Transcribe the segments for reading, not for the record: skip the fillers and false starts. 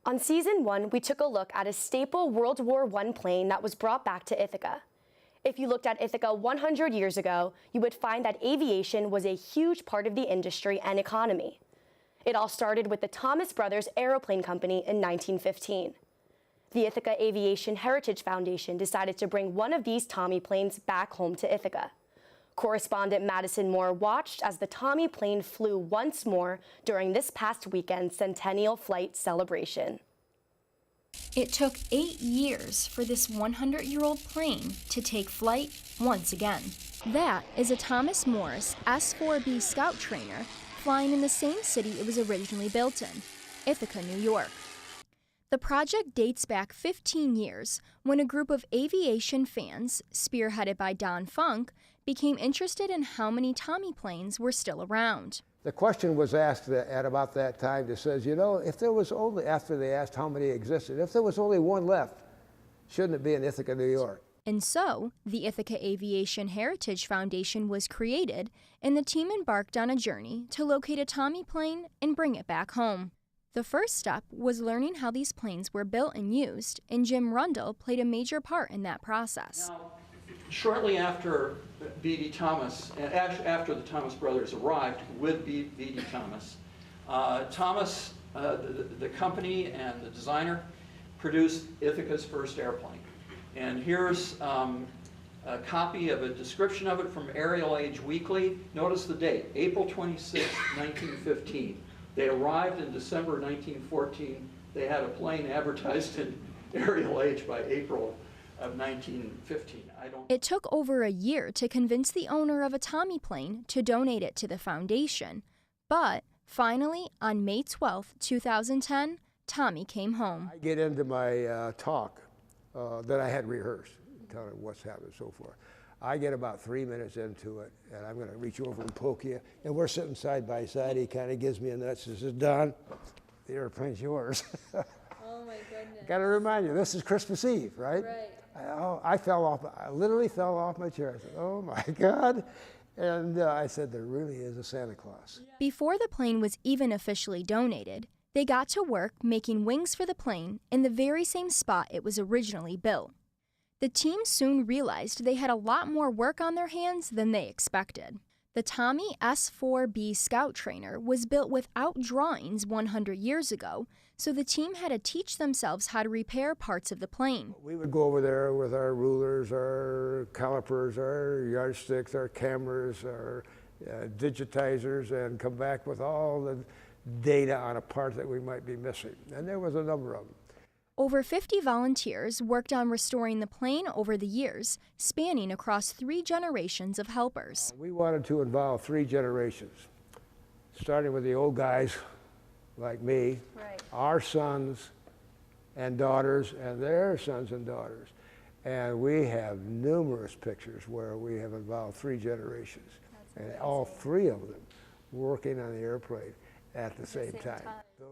On Season 1, we took a look at a staple World War I plane that was brought back to Ithaca. If you looked at Ithaca 100 years ago, you would find that aviation was a huge part of the industry and economy. It all started with the Thomas Brothers Aeroplane Company in 1915. The Ithaca Aviation Heritage Foundation decided to bring one of these Tommy planes back home to Ithaca. Correspondent Madison Moore watched as the Tommy plane flew once more during this past weekend's Sentinel Flight Celebration. It took 8 years for this 100-year-old plane to take flight once again. That is a Thomas Moore's S-4B Scout trainer flying in the same city it was originally built in, Ithaca, New York. The project dates back 15 years when a group of aviation fans, spearheaded by Don Funk, became interested in how many Tommy planes were still around. The question was asked at about that time that says, you know, if there was only, after they asked how many existed, if there was only one left, shouldn't it be in Ithaca, New York? And so, the Ithaca Aviation Heritage Foundation was created, and the team embarked on a journey to locate a Tommy plane and bring it back home. The first step was learning how these planes were built and used, and Jim Rundle played a major part in that process. Now, shortly after B.D. Thomas, after the Thomas brothers arrived with B.D. Thomas, the company and the designer produced Ithaca's first airplane. And here's a copy of a description of it from Aerial Age Weekly. Notice the date, April 26, 1915. They arrived in December 1914. They had a plane advertised in Aerial Age by April of 1915. It took over a year to convince the owner of a Tommy plane to donate it to the foundation. But finally, on May 12, 2010, Tommy came home. I get into my talk that I had rehearsed, telling what's happened and so forth. I get about 3 minutes into it, and I'm going to reach over and poke you, and we're sitting side by side. He kind of gives me a nudge and says, Don, the airplane's yours. Oh my goodness. Got to remind you, this is Christmas Eve, right? Right. I literally fell off my chair. I said, oh my God. And I said, there really is a Santa Claus. Before the plane was even officially donated, they got to work making wings for the plane in the very same spot it was originally built. The team soon realized they had a lot more work on their hands than they expected. The Tommy S-4B Scout trainer was built without drawings 100 years ago, so the team had to teach themselves how to repair parts of the plane. We would go over there with our rulers, our calipers, our yardsticks, our cameras, our digitizers, and come back with all the data on a part that we might be missing. And there was a number of them. Over 50 volunteers worked on restoring the plane over the years, spanning across 3 generations of helpers. We wanted to involve 3 generations, starting with the old guys like me, Right. our sons and daughters, and their sons and daughters. And we have numerous pictures where we have involved 3 generations, and all 3 of them working on the airplane at the same time.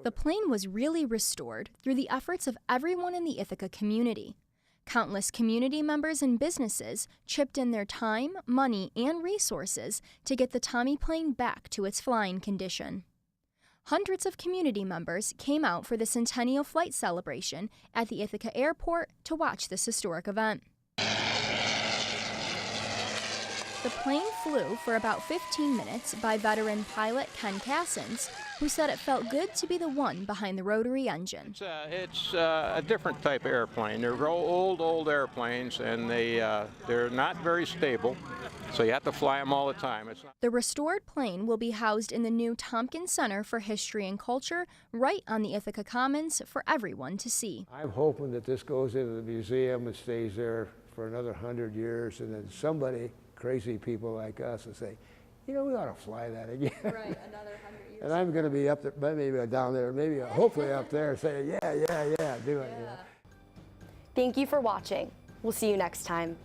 The plane was really restored through the efforts of everyone in the Ithaca community. Countless community members and businesses chipped in their time, money, and resources to get the Tommy plane back to its flying condition. Hundreds of community members came out for the Sentinel Flight Celebration at the Ithaca Airport to watch this historic event. The plane flew for about 15 minutes by veteran pilot Ken Cassins, who said it felt good to be the one behind the rotary engine. It's a different type of airplane. They're old airplanes, and they're not very stable, so you have to fly them all the time. The restored plane will be housed in the new Tompkins Center for History and Culture right on the Ithaca Commons for everyone to see. I'm hoping that this goes into the museum and stays there for another 100 years, and then somebody, crazy people like us, will say, you know, we ought to fly that again. Right, another 100 years. And I'm going to be up there, maybe down there, maybe hopefully up there, saying, yeah, do it. Yeah. You know? Thank you for watching. We'll see you next time.